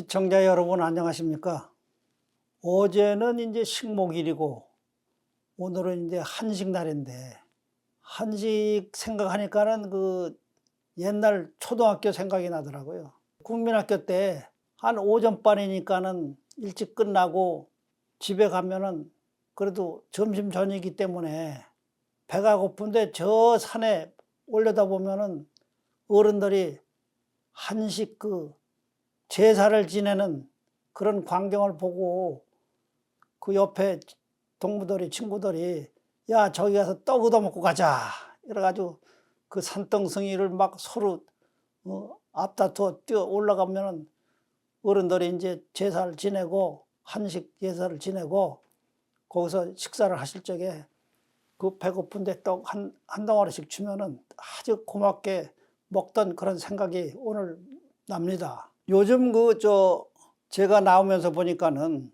시청자 여러분 안녕하십니까? 어제는 이제 식목일이고 오늘은 이제 한식날인데 한식 생각하니까는 그 옛날 초등학교 생각이 나더라고요. 국민학교 때 한 오전반이니까는 일찍 끝나고 집에 가면은 그래도 점심 전이기 때문에 배가 고픈데 저 산에 올려다 보면은 어른들이 한식 제사를 지내는 그런 광경을 보고 그 옆에 동무들이 친구들이 야 저기 가서 떡 얻어먹고 가자 이래가지고 그 산등성이를 막 서로 앞다투어 뛰어 올라가면은 어른들이 이제 제사를 지내고 한식 제사를 지내고 거기서 식사를 하실 적에 그 배고픈데 떡 한 덩어리씩 주면은 아주 고맙게 먹던 그런 생각이 오늘 납니다. 요즘 제가 나오면서 보니까는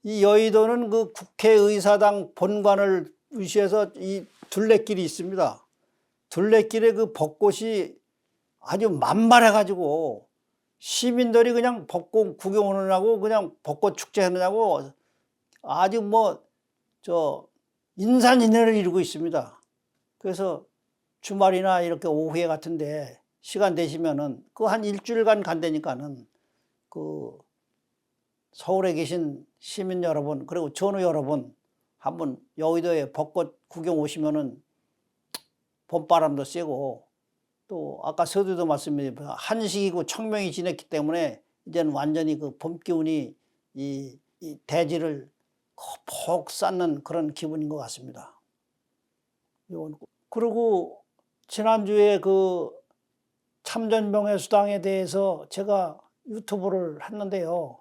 이 여의도는 그 국회의사당 본관을 위시해서 이 둘레길이 있습니다. 둘레길에 그 벚꽃이 아주 만발해가지고 시민들이 그냥 벚꽃 구경 오느냐고 그냥 벚꽃 축제 하느냐고 아주 인산인해를 이루고 있습니다. 그래서 주말이나 이렇게 오후에 같은데 시간 되시면은 그 한 일주일간 간다니까는 그 서울에 계신 시민 여러분 그리고 전우 여러분 한번 여의도에 벚꽃 구경 오시면은 봄바람도 쐬고 또 아까 서두에도 말씀드린 한식이고 청명이 지냈기 때문에 이제는 완전히 그 봄 기운이 이 대지를 폭 쌓는 그런 기분인 것 같습니다. 그리고 지난주에 그 참전명예수당에 대해서 제가 유튜브를 했는데요.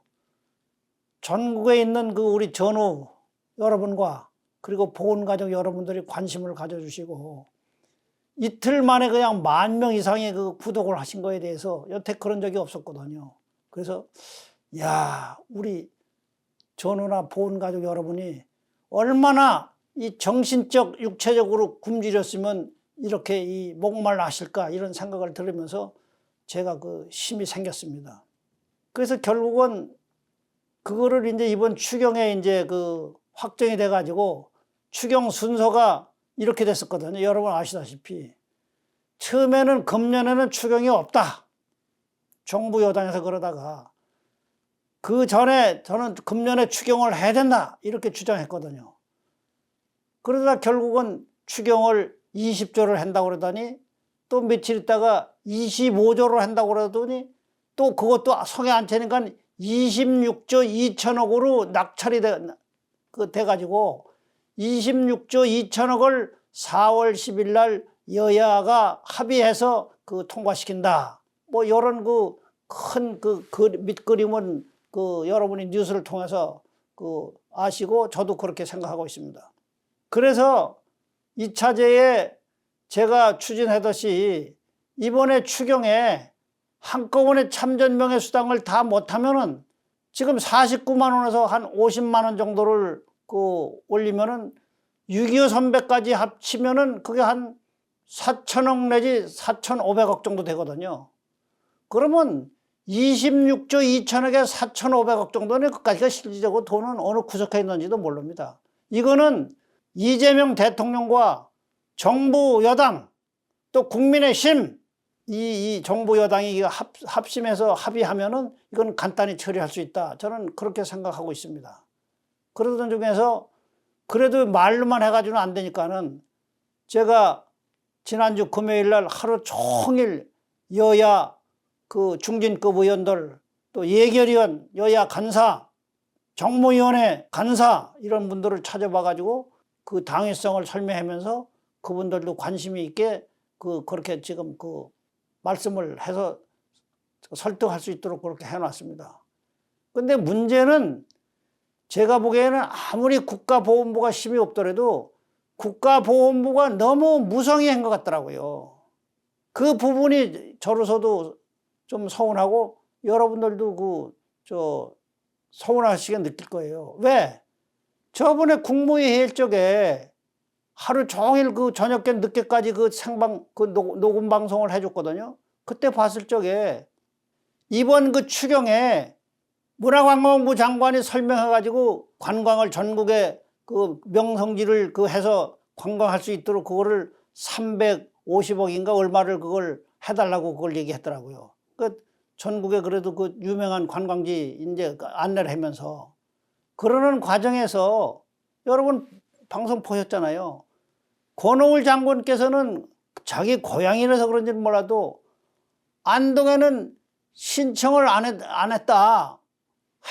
전국에 있는 그 우리 전우 여러분과 그리고 보훈가족 여러분들이 관심을 가져주시고 이틀 만에 그냥 10,000명 이상의 그 구독을 하신 거에 대해서 여태 그런 적이 없었거든요. 그래서 야 우리 전우나 보훈가족 여러분이 얼마나 이 정신적 육체적으로 굶주렸으면 이렇게 이 목말라 하실까 이런 생각을 들으면서 제가 그 힘이 생겼습니다. 그래서 결국은 그거를 이제 이번 추경에 이제 그 확정이 돼 가지고 추경 순서가 이렇게 됐었거든요. 여러분 아시다시피 처음에는 금년에는 추경이 없다. 정부 여당에서 그러다가 그 전에 저는 금년에 추경을 해야 된다 이렇게 주장했거든요. 그러다 결국은 추경을 20조를 한다고 그러더니 또 며칠 있다가 25조를 한다고 그러더니 또 그것도 성에 안 차니까 26조 2천억으로 낙찰이 돼가지고 26조 2천억을 4월 10일 날 여야가 합의해서 통과시킨다. 이런 큰 밑그림은 여러분이 뉴스를 통해서 아시고 저도 그렇게 생각하고 있습니다. 그래서 2차제에 제가 추진하듯이 이번에 추경에 한꺼번에 참전명예수당을 다 못하면은 지금 49만 원에서 한 50만 원 정도를 올리면은 6.25 선배까지 합치면은 그게 한 4천억 내지 4,500억 정도 되거든요. 그러면 26조 2천억에 4,500억 정도는 그까지가 실질적으로 돈은 어느 구석에 있는지도 모릅니다. 이거는 이재명 대통령과 정부 여당 또 국민의힘 이 정부 여당이 합심해서 합의하면은 이건 간단히 처리할 수 있다. 저는 그렇게 생각하고 있습니다. 그러던 중에서 그래도 말로만 해가지고는 안 되니까는 제가 지난주 금요일 날 하루 종일 여야 중진급 의원들 또 예결위원 여야 간사 정무위원회 간사 이런 분들을 찾아봐가지고 그 당위성을 설명하면서 그분들도 관심이 있게 그렇게 지금 말씀을 해서 설득할 수 있도록 그렇게 해놨습니다. 근데 문제는 제가 보기에는 아무리 국가보훈부가 힘이 없더라도 국가보훈부가 너무 무성의한 것 같더라고요. 그 부분이 저로서도 좀 서운하고 여러분들도 서운하시게 느낄 거예요. 왜? 저번에 국무회의 쪽에 하루 종일 저녁에 늦게까지 생방 녹음 방송을 해줬거든요. 그때 봤을 적에 이번 그 추경에 문화관광부 장관이 설명해가지고 관광을 전국에 그 명성지를 그 해서 관광할 수 있도록 그거를 350억인가 얼마를 그걸 해달라고 그걸 얘기했더라고요. 그 전국에 그래도 그 유명한 관광지 이제 안내를 하면서 그러는 과정에서 여러분 방송 보셨잖아요. 권오을 장군께서는 자기 고향이라서 그런지는 몰라도 안동에는 신청을 안 했다.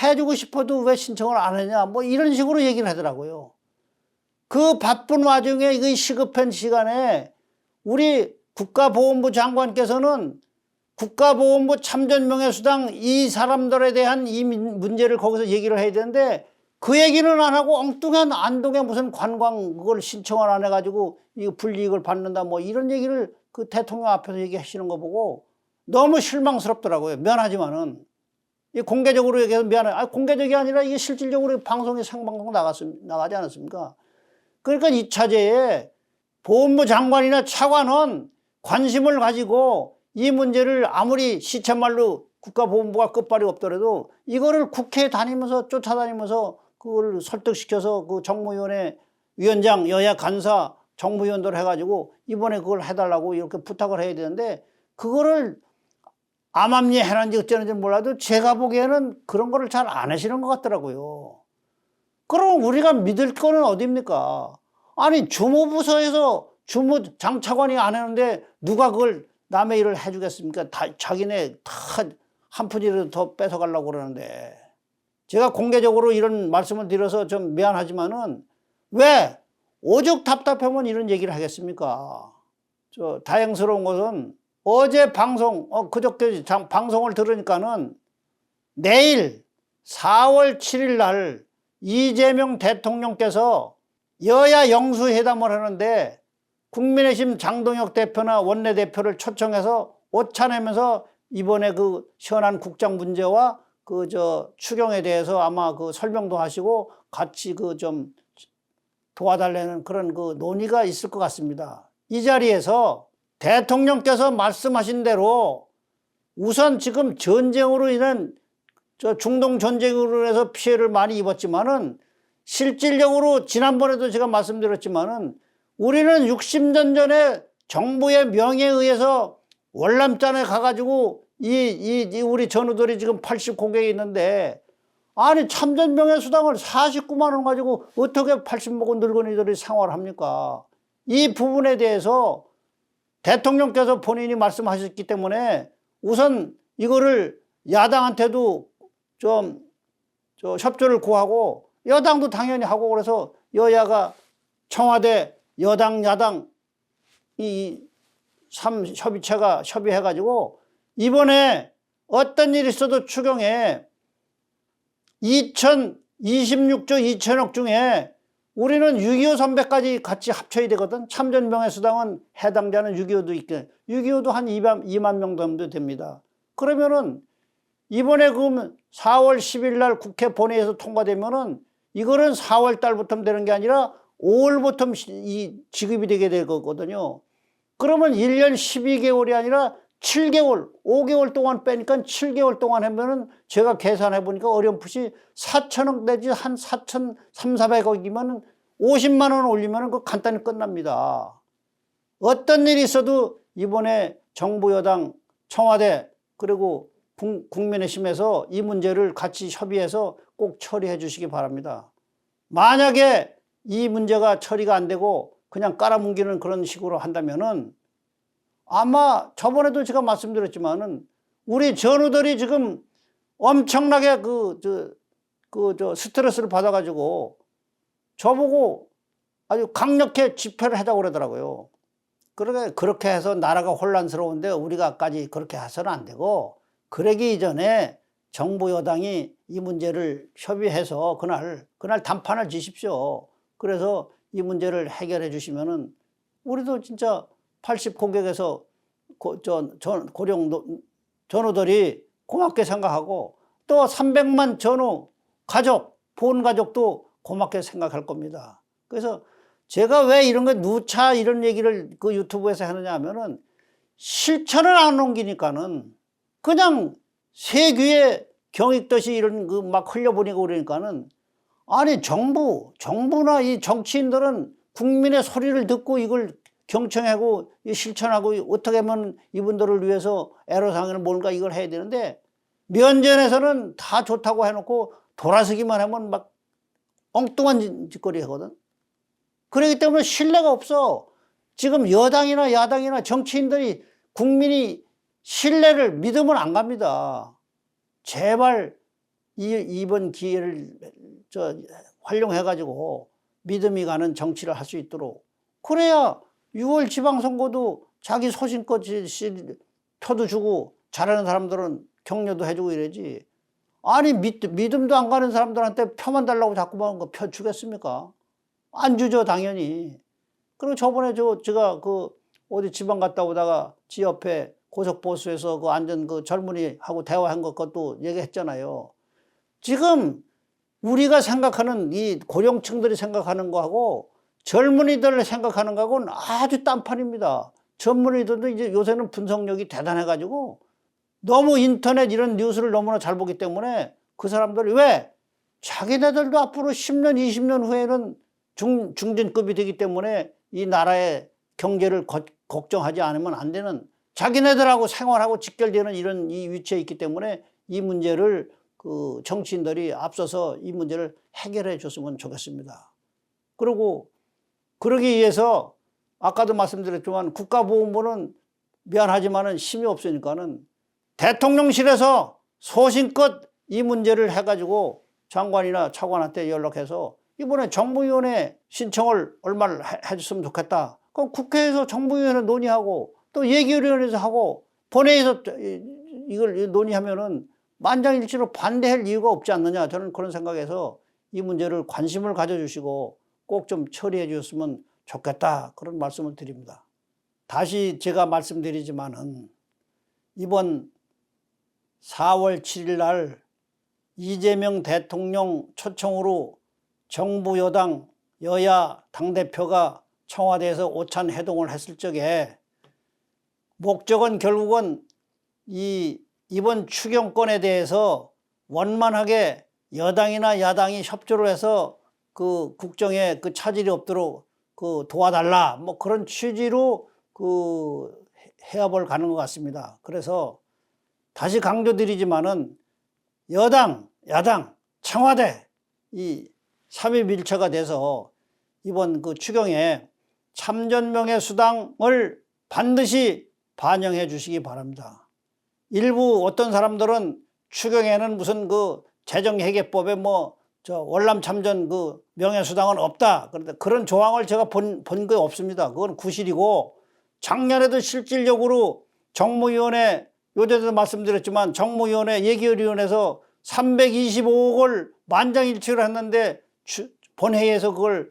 해주고 싶어도 왜 신청을 안 했냐. 뭐 이런 식으로 얘기를 하더라고요. 그 바쁜 와중에 이 시급한 시간에 우리 국가보훈부 장관께서는 국가보훈부 참전명예수당 이 사람들에 대한 이 문제를 거기서 얘기를 해야 되는데 그 얘기는 안 하고 엉뚱한 안동에 무슨 관광 그걸 신청을 안 해가지고 이거 불이익을 받는다 뭐 이런 얘기를 그 대통령 앞에서 얘기하시는 거 보고 너무 실망스럽더라고요. 미안하지만은 이 공개적으로 얘기해서 미안해. 공개적이 아니라 이게 실질적으로 방송에 생방송 나가지 않았습니까? 그러니까 이 차제에 보훈부 장관이나 차관은 관심을 가지고 이 문제를 아무리 시쳇말로 국가보훈부가 끝발이 없더라도 이거를 국회에 다니면서 쫓아다니면서 그걸 설득시켜서 그 정무위원회 위원장, 여야 간사, 정무위원들 해가지고 이번에 그걸 해달라고 이렇게 부탁을 해야 되는데 그거를 암암리에 해놨는지 어쩌는지 몰라도 제가 보기에는 그런 거를 잘 안 하시는 것 같더라고요. 그럼 우리가 믿을 거는 어디입니까? 아니 주무부서에서 장차관이 안 하는데 누가 그걸 남의 일을 해주겠습니까? 다 자기네 다 한 푼이라도 더 뺏어가려고 그러는데 제가 공개적으로 이런 말씀을 드려서 좀 미안하지만은 왜 오죽 답답하면 이런 얘기를 하겠습니까? 다행스러운 것은 어제 방송 그저께 방송을 들으니까는 내일 4월 7일 날 이재명 대통령께서 여야 영수회담을 하는데 국민의힘 장동혁 대표나 원내대표를 초청해서 오찬하면서 이번에 그 현안 국장 문제와 그 추경에 대해서 아마 그 설명도 하시고 같이 그 좀 도와달라는 그런 그 논의가 있을 것 같습니다. 이 자리에서 대통령께서 말씀하신 대로 우선 지금 전쟁으로 인한 중동 전쟁으로 해서 피해를 많이 입었지만은 실질적으로 지난번에도 제가 말씀드렸지만은 우리는 60년 전에 정부의 명예에 의해서 월남전에 가가지고 이 우리 전우들이 지금 80고객이 있는데 아니 참전명예수당을 49만 원 가지고 어떻게 80 먹은 늙은이들이 생활을 합니까? 이 부분에 대해서 대통령께서 본인이 말씀하셨기 때문에 우선 이거를 야당한테도 좀 협조를 구하고 여당도 당연히 하고 그래서 여야가 청와대 여당 야당 이 협의체가 협의해가지고 이번에 어떤 일이 있어도 추경에 2026조 2천억 중에 우리는 6.25 선배까지 같이 합쳐야 되거든. 참전명예수당은 해당자는 6.25도 있게 6.25도 한 2만 명 정도 됩니다. 그러면은 이번에 그러면 4월 10일 날 국회 본회의에서 통과되면은 이거는 4월 달부터 되는 게 아니라 5월부터 이 지급이 되게 될 거거든요. 그러면 1년 12개월이 아니라 7개월, 5개월 동안 빼니까 7개월 동안 하면은 제가 계산해 보니까 어렴풋이 4천억 내지 한 4,300~400억이면 50만 원 올리면 그 간단히 끝납니다. 어떤 일이 있어도 이번에 정부 여당 청와대 그리고 국민의힘에서 이 문제를 같이 협의해서 꼭 처리해 주시기 바랍니다. 만약에 이 문제가 처리가 안 되고 그냥 깔아뭉기는 그런 식으로 한다면은 아마 저번에도 제가 말씀드렸지만은 우리 전우들이 지금 엄청나게 스트레스를 받아가지고 저보고 아주 강력하게 집회를 하자고 그러더라고요. 그렇게 해서 나라가 혼란스러운데 우리가까지 그렇게 해서는 안 되고 그러기 이전에 정부 여당이 이 문제를 협의해서 그날 단판을 지십시오. 그래서 이 문제를 해결해 주시면은 우리도 진짜 80고객에서 고령 전우들이 고맙게 생각하고 또 300만 전우 가족, 본 가족도 고맙게 생각할 겁니다. 그래서 제가 왜 이런 거 누차 이런 얘기를 그 유튜브에서 하느냐 하면은 실천을 안 옮기니까는 그냥 새 귀에 경익듯이 이런 그 막 흘려보내고 그러니까는, 아니 정부나 이 정치인들은 국민의 소리를 듣고 이걸 경청하고 실천하고 어떻게 하면 이분들을 위해서 애로사항을 뭔가 이걸 해야 되는데, 면전에서는 다 좋다고 해놓고 돌아서기만 하면 막 엉뚱한 짓거리 하거든. 그렇기 때문에 신뢰가 없어. 지금 여당이나 야당이나 정치인들이 국민이 신뢰를 믿으면 안 갑니다. 제발 이번 기회를 활용해가지고 믿음이 가는 정치를 할 수 있도록, 그래야 6월 지방선거도 자기 소신껏 표도 주고 잘하는 사람들은 격려도 해주고 이러지. 아니 믿음도 안 가는 사람들한테 표만 달라고 자꾸만 표 주겠습니까? 안 주죠, 당연히. 그리고 저번에 제가 그 어디 지방 갔다 오다가 지 옆에 고속버스에서 그 앉은 그 젊은이하고 대화한 것 것도 얘기했잖아요. 지금 우리가 생각하는 이 고령층들이 생각하는 거하고 젊은이들 생각하는 거하고는 아주 딴판입니다. 젊은이들도 이제 요새는 분석력이 대단해가지고 너무 인터넷 이런 뉴스를 너무나 잘 보기 때문에 그 사람들이 왜 자기네들도 앞으로 10년, 20년 후에는 중진급이 되기 때문에 이 나라의 경제를 걱정하지 않으면 안 되는, 자기네들하고 생활하고 직결되는 이런 이 위치에 있기 때문에 이 문제를 그 정치인들이 앞서서 이 문제를 해결해 줬으면 좋겠습니다. 그리고 그러기 위해서 아까도 말씀드렸지만 국가보훈부는 미안하지만은 힘이 없으니까는 대통령실에서 소신껏 이 문제를 해가지고 장관이나 차관한테 연락해서 이번에 정무위원회 신청을 얼마를 해줬으면 좋겠다. 그럼 국회에서 정무위원회 논의하고 또 예결위원회에서 하고 본회의에서 이걸 논의하면은 만장일치로 반대할 이유가 없지 않느냐. 저는 그런 생각에서 이 문제를 관심을 가져주시고 꼭 좀 처리해 주셨으면 좋겠다. 그런 말씀을 드립니다. 다시 제가 말씀드리지만은 이번 4월 7일 날 이재명 대통령 초청으로 정부 여당 여야 당대표가 청와대에서 오찬 회동을 했을 적에 목적은 결국은 이번 추경권에 대해서 원만하게 여당이나 야당이 협조를 해서 그 국정에 그 차질이 없도록 그 도와달라, 뭐 그런 취지로 그 해협을 가는 것 같습니다. 그래서 다시 강조드리지만은 여당, 야당, 청와대 이 3위 일체가 돼서 이번 그 추경에 참전명예수당을 반드시 반영해 주시기 바랍니다. 일부 어떤 사람들은 추경에는 무슨 그 재정회계법에 뭐 월남 참전 그 명예수당은 없다. 그런데 그런 조항을 제가 본 게 없습니다. 그건 구실이고, 작년에도 실질적으로 정무위원회, 요전에도 말씀드렸지만 정무위원회 예결위원회에서 325억을 만장일치로 했는데 본회의에서 그걸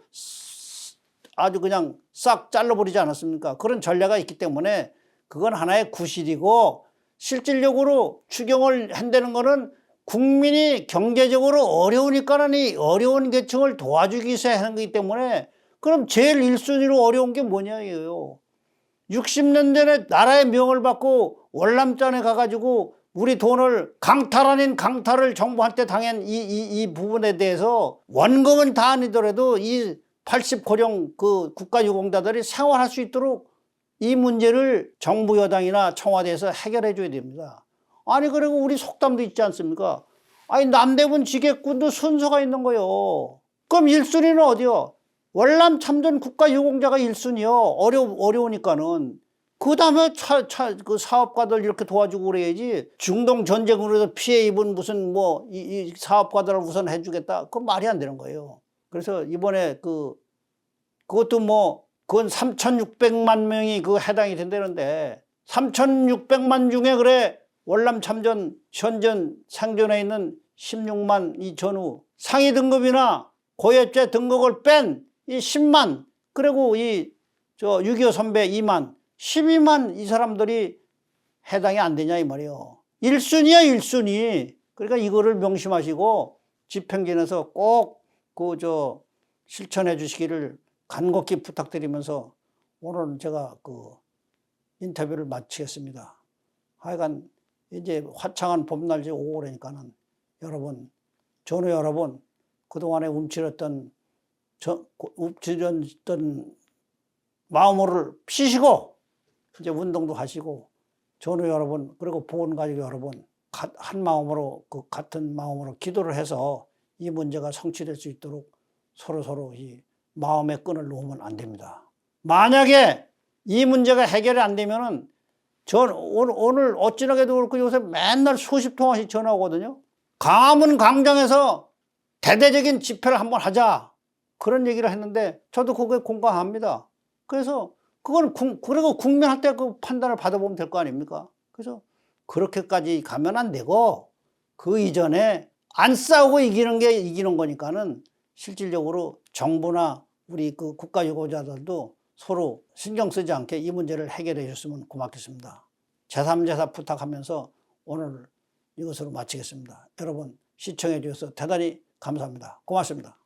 아주 그냥 싹 잘라버리지 않았습니까? 그런 전례가 있기 때문에 그건 하나의 구실이고, 실질적으로 추경을 한다는 거는 국민이 경제적으로 어려우니까는 이 어려운 계층을 도와주기 위해서 하는 거기 때문에, 그럼 제일 1순위로 어려운 게 뭐냐 이거예요. 60년 전에 나라의 명을 받고 월남전에 가가지고 우리 돈을 강탈 아닌 강탈을 정부한테 당한 이 부분에 대해서 원금은 다 아니더라도 이 80고령 그 국가유공자들이 생활할 수 있도록 이 문제를 정부 여당이나 청와대에서 해결해 줘야 됩니다. 아니 그리고 우리 속담도 있지 않습니까? 아니 남대문 지게꾼도 순서가 있는 거요. 그럼 1순위는 어디요? 월남 참전 국가유공자가 1순위요. 어려우니까는. 그 다음에 그 사업가들 이렇게 도와주고 그래야지, 중동 전쟁으로 해서 피해 입은 무슨 뭐 이 사업가들을 우선 해주겠다. 그건 말이 안 되는 거예요. 그래서 이번에 그것도 뭐 그건 3,600만 명이 그 해당이 된다는데, 3,600만 중에 그래 월남 참전 현전 생존해 있는 16만 이 전후 상위 등급이나 고액제 등급을 뺀 이 10만, 그리고 6.25 선배 2만, 12만 이 사람들이 해당이 안 되냐 이 말이에요. 1순위야 1순위. 그러니까 이거를 명심하시고 집행진에서 꼭 실천해 주시기를 간곡히 부탁드리면서 오늘은 제가 그 인터뷰를 마치겠습니다. 하여간 이제 화창한 봄날이 오고 그러니까는 여러분, 전우 여러분, 그동안에 움츠렸던 마음을 피시고 이제 운동도 하시고, 전우 여러분, 그리고 보건 가족 여러분, 한 마음으로, 그 같은 마음으로 기도를 해서 이 문제가 성취될 수 있도록 서로 이 마음의 끈을 놓으면 안 됩니다. 만약에 이 문제가 해결이 안 되면은 오늘 어찌나게도 그렇고 요새 맨날 수십 통화씩 전화 오거든요. 광화문 광장에서 대대적인 집회를 한번 하자, 그런 얘기를 했는데 저도 그거에 공감합니다. 그래서 그리고 국민한테 그 판단을 받아보면 될 거 아닙니까? 그래서 그렇게까지 가면 안 되고, 그 이전에 안 싸우고 이기는 게 이기는 거니까는 실질적으로 정부나 우리 그 국가유공자들도 서로 신경 쓰지 않게 이 문제를 해결해 줬으면 고맙겠습니다. 제3제사 부탁하면서 오늘 이것으로 마치겠습니다. 여러분 시청해 주셔서 대단히 감사합니다. 고맙습니다.